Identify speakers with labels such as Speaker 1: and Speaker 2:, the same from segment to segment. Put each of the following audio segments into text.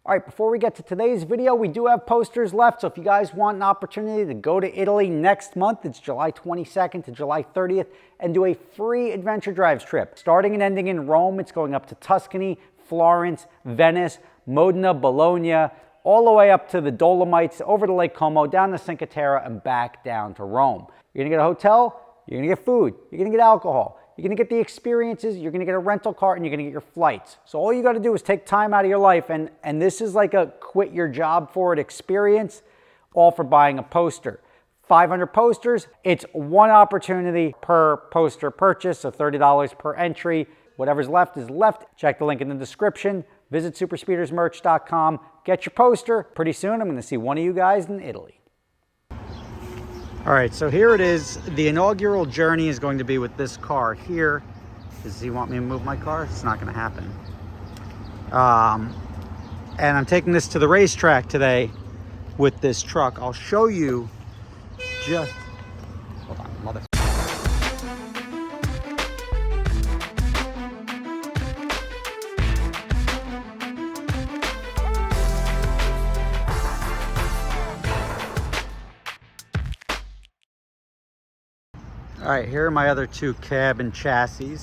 Speaker 1: All right, before we get to today's video, we do have posters left. So if you guys want an opportunity to go to Italy next month, it's July 22nd to July 30th, and do a free adventure drives trip. Starting and ending in Rome, it's going up to Tuscany, Florence, Venice, Modena, Bologna, all the way up to the Dolomites, over to Lake Como, down to Cinque Terre, and back down to Rome. You're gonna get a hotel, you're gonna get food, you're gonna get alcohol, you're gonna get the experiences, you're gonna get a rental car, and you're gonna get your flights. So all you gotta do is take time out of your life, and this is like a quit your job for it experience, all for buying a poster. 500 posters, it's one opportunity per poster purchase, so $30 per entry. Whatever's left is left. Check the link in the description. Visit superspeedersmerch.com. Get your poster. Pretty soon, I'm going to see one of you guys in Italy. All right, so here it is. The inaugural journey is going to be with this car here. Does he want me to move my car? It's not going to happen. And I'm taking this to the racetrack today with this truck. I'll show you just... Hold on, mother... All right, here are my other two cab and chassis,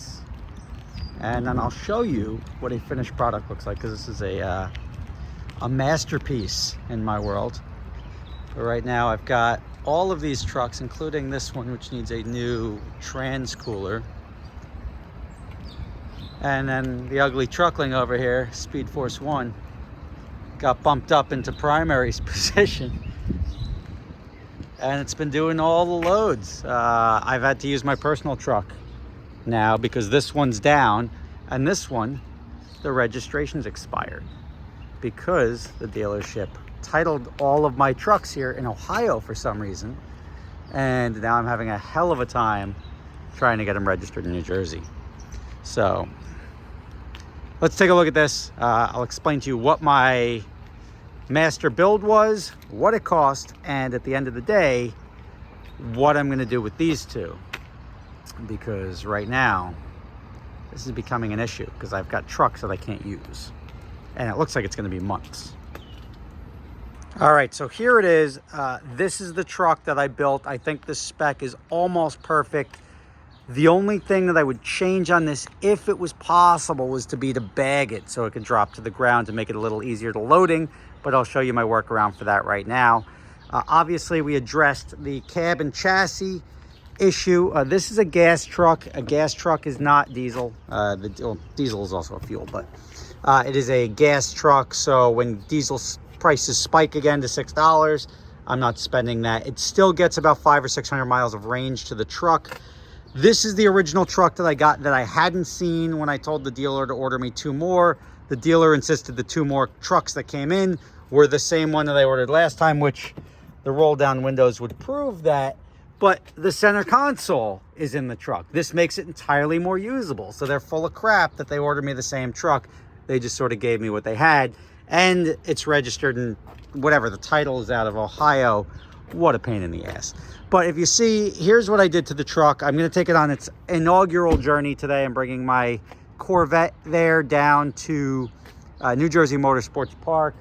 Speaker 1: and then I'll show you what a finished product looks like, because this is a masterpiece in my world. But right now I've got all of these trucks, including this one, which needs a new trans cooler, and then the ugly truckling over here, Speed Force 1, got bumped up into primary position. And it's been doing all the loads. I've had to use my personal truck now because this one's down, and this one, the registration's expired because the dealership titled all of my trucks here in Ohio for some reason, and now I'm having a hell of a time trying to get them registered in New Jersey. So let's take a look at this. I'll explain to you what my master build was, what it cost, and at the end of the day, what I'm going to do with these two. Because right now, this is becoming an issue because I've got trucks that I can't use. And it looks like it's going to be months. All right, so here it is. This is the truck that I built. I think the spec is almost perfect. The only thing that I would change on this, if it was possible, was to bag it so it could drop to the ground to make it a little easier to loading. But I'll show you my workaround for that right now. Obviously, we addressed the cab and chassis issue. This is a gas truck. A gas truck is not diesel. Diesel is also a fuel, but it is a gas truck. So when diesel prices spike again to $6, I'm not spending that. It still gets about 500 or 600 miles of range to the truck. This is the original truck that I got that I hadn't seen when I told the dealer to order me two more. The dealer insisted the two more trucks that came in were the same one that I ordered last time, which the roll down windows would prove that, but the center console is in the truck. This makes it entirely more usable. So they're full of crap that they ordered me the same truck. They just sort of gave me what they had, and it's registered in whatever, the title is out of Ohio. What a pain in the ass. But if you see, here's what I did to the truck. I'm going to take it on its inaugural journey today. I'm bringing my Corvette there down to New Jersey Motorsports Park.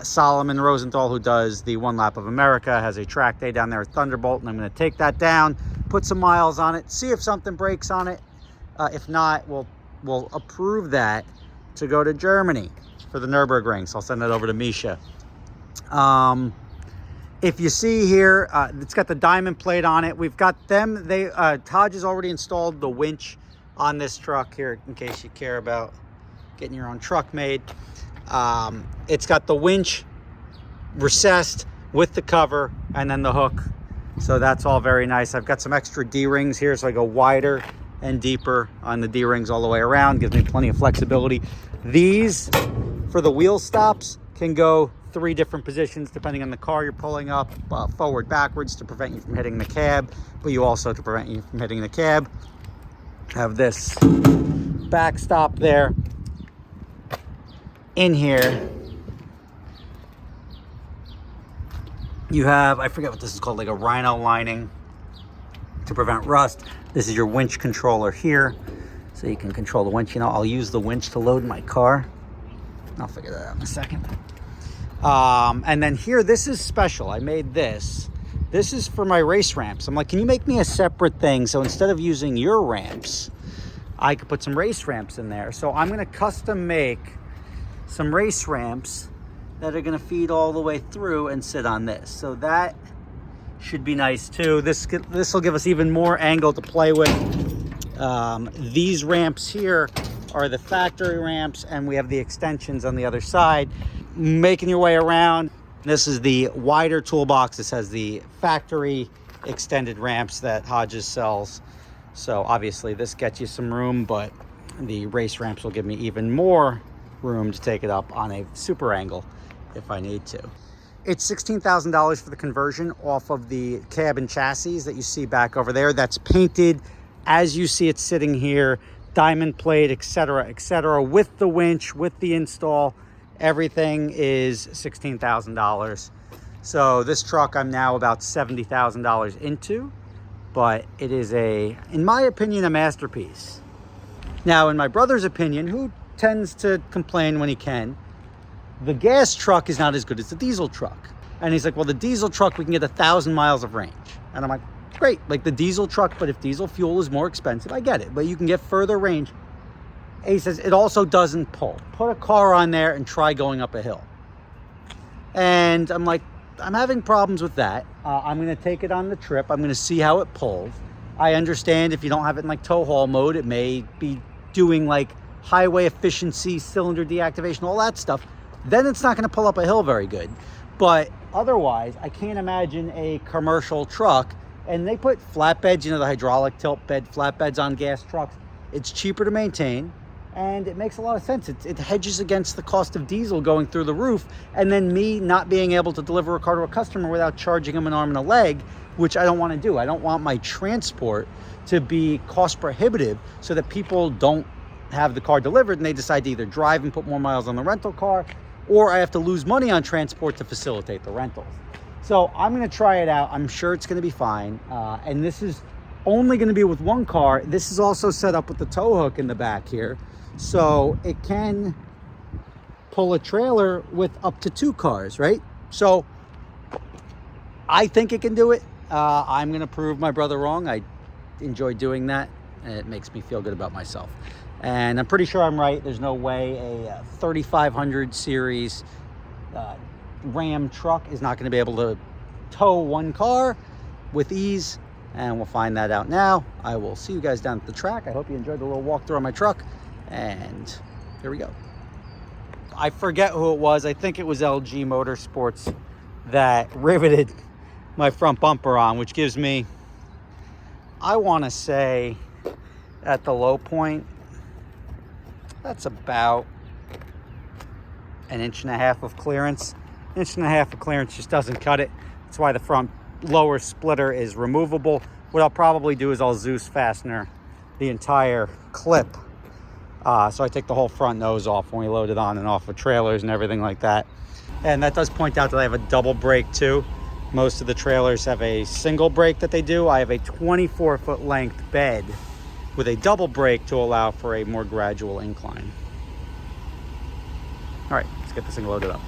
Speaker 1: Solomon Rosenthal, who does the One Lap of America, has a track day down there at Thunderbolt, and I'm going to take that down, put some miles on it, see if something breaks on it. If not, we'll approve that to go to Germany for the Nürburgring. So I'll send that over to Misha. If you see here, it's got the diamond plate on it. We've got them. Taj has already installed the winch on this truck here, in case you care about getting your own truck made. It's got the winch recessed with the cover and then the hook. So that's all very nice. I've got some extra D-rings here, so I go wider and deeper on the D-rings all the way around. Gives me plenty of flexibility. These, for the wheel stops, can go 3 different positions depending on the car you're pulling up, forward, backwards, to prevent you from hitting the cab, but you also, to prevent you from hitting the cab, have this backstop there. In here, you have, I forget what this is called, like a rhino lining to prevent rust. This is your winch controller here, so you can control the winch. You know, I'll use the winch to load my car. I'll figure that out in a second. And then here, this is special. I made this. This is for my race ramps. I'm like, can you make me a separate thing? So instead of using your ramps, I could put some race ramps in there. So I'm going to custom make some race ramps that are going to feed all the way through and sit on this. So that should be nice too. This will give us even more angle to play with. These ramps here are the factory ramps, and we have the extensions on the other side. Making your way around, this is the wider toolbox. This has the factory extended ramps that Hodges sells. So obviously this gets you some room, but the race ramps will give me even more room to take it up on a super angle if I need to. It's $16,000 for the conversion off of the cab and chassis that you see back over there. That's painted as you see it sitting here, diamond plate, etc., with the winch, with the install. Everything is $16,000. So this truck I'm now about $70,000 into, but it is in my opinion, a masterpiece. Now, in my brother's opinion, who tends to complain when he can, the gas truck is not as good as the diesel truck. And he's like, well, the diesel truck, we can get 1,000 miles of range. And I'm like, great, like the diesel truck, but if diesel fuel is more expensive, I get it, but you can get further range. And he says, it also doesn't pull. Put a car on there and try going up a hill. And I'm like, I'm having problems with that. I'm going to take it on the trip. I'm going to see how it pulls. I understand if you don't have it in like tow haul mode, it may be doing like highway efficiency, cylinder deactivation, all that stuff. Then it's not going to pull up a hill very good. But otherwise, I can't imagine a commercial truck. And they put flatbeds, you know, the hydraulic tilt bed flatbeds on gas trucks. It's cheaper to maintain, and it makes a lot of sense. It hedges against the cost of diesel going through the roof, and then me not being able to deliver a car to a customer without charging them an arm and a leg, which I don't want to do. I don't want my transport to be cost prohibitive so that people don't have the car delivered and they decide to either drive and put more miles on the rental car, or I have to lose money on transport to facilitate the rentals. So I'm going to try it out. I'm sure it's going to be fine. And this is only going to be with one car. This is also set up with the tow hook in the back here. So it can pull a trailer with up to 2 cars, right? So I think it can do it. I'm going to prove my brother wrong. I enjoy doing that, and it makes me feel good about myself. And I'm pretty sure I'm right. There's no way a 3500 series Ram truck is not going to be able to tow one car with ease, and we'll find that out now. I will see you guys down at the track. I hope you enjoyed the little walkthrough on my truck, and here we go. I forget who it was. I think it was LG Motorsports that riveted my front bumper on, which gives me, I want to say, at the low point, that's about 1.5 inches of clearance. 1.5 inches of clearance just doesn't cut it. That's why the front lower splitter is removable. What I'll probably do is I'll Zeus fastener the entire clip. So I take the whole front nose off when we load it on and off with trailers and everything like that. And that does point out that I have a double brake too. Most of the trailers have a single brake that they do. I have a 24-foot length bed with a double brake to allow for a more gradual incline. All right, let's get this thing loaded up.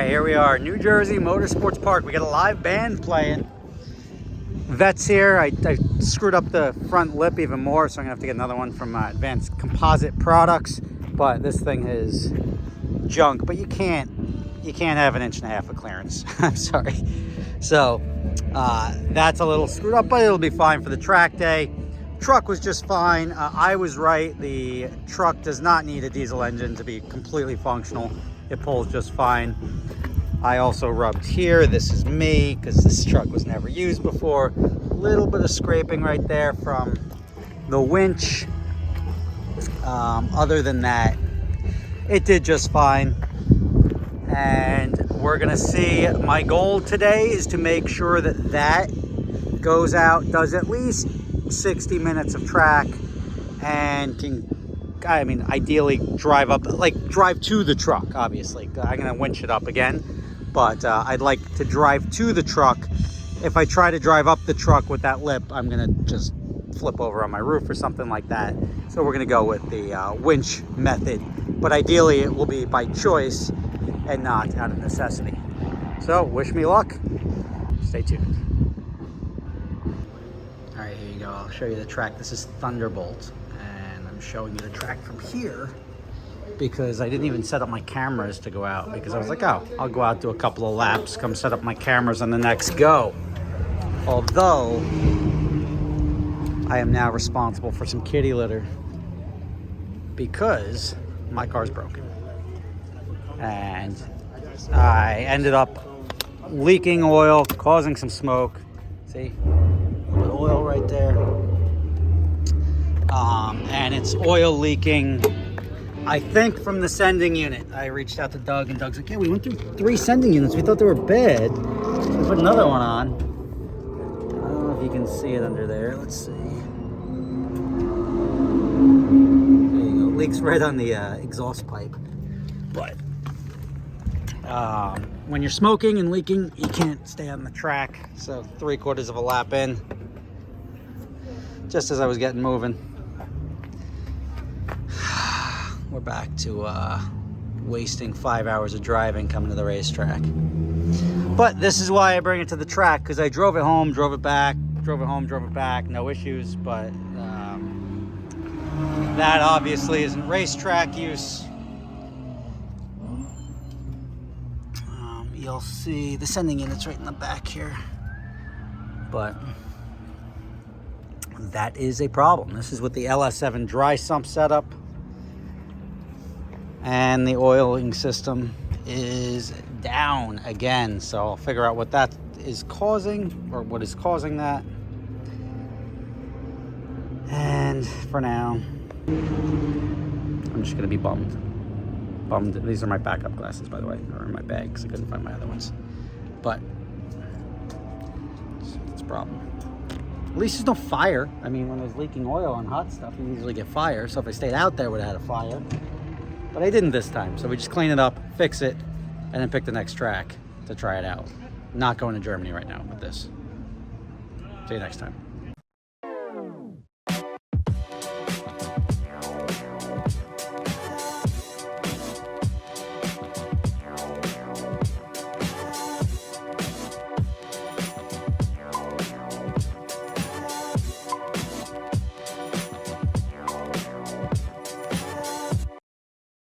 Speaker 1: Here we are, New Jersey Motorsports Park. We got a live band playing. Vet's here. I screwed up the front lip even more, so I'm gonna have to get another one from Advanced Composite Products. But this thing is junk. But you can't have 1.5 inches of clearance. I'm sorry. So that's a little screwed up, but it'll be fine for the track day. Truck was just fine. I was right. The truck does not need a diesel engine to be completely functional. It pulls just fine. I also rubbed here. This is me, because this truck was never used before. A little bit of scraping right there from the winch. Other than that, it did just fine. And we're gonna see, my goal today is to make sure that that goes out, does at least 60 minutes of track, and can, I mean, ideally drive up, like drive to the truck, obviously. I'm gonna winch it up again, but I'd like to drive to the truck. If I try to drive up the truck with that lip, I'm gonna just flip over on my roof or something like that. So we're gonna go with the winch method, but ideally it will be by choice and not out of necessity. So wish me luck. Stay tuned. All right, here you go. I'll show you the track. This is Thunderbolt, and I'm showing you the track from here because I didn't even set up my cameras to go out, because I was like, oh, I'll go out, do a couple of laps, come set up my cameras on the next go. Although I am now responsible for some kitty litter because my car's broken. And I ended up leaking oil, causing some smoke. See, a little bit of oil right there. And it's oil leaking, I think, from the sending unit. I reached out to Doug, and Doug's like, yeah, we went through 3 sending units. We thought they were bad. We put another one on. I don't know if you can see it under there. Let's see. There you go. Leaks right on the exhaust pipe. But when you're smoking and leaking, you can't stay on the track. So 3/4 of a lap in, just as I was getting moving, we're back to wasting 5 hours of driving coming to the racetrack. But this is why I bring it to the track, because I drove it home, drove it back, drove it home, drove it back, no issues. But that obviously isn't racetrack use. You'll see the sending unit's right in the back here, but that is a problem. This is with the LS7 dry sump setup, and the oiling system is down again. So I'll figure out what that is causing, or what is causing that. And for now, I'm just gonna be bummed. These are my backup glasses, by the way, or in my bag, because I couldn't find my other ones. But it's a problem. At least there's no fire. I mean, when there's leaking oil on hot stuff, you usually get fire. So if I stayed out there, I would have had a fire. But I didn't this time. So we just clean it up, fix it, and then pick the next track to try it out. Not going to Germany right now with this. See you next time.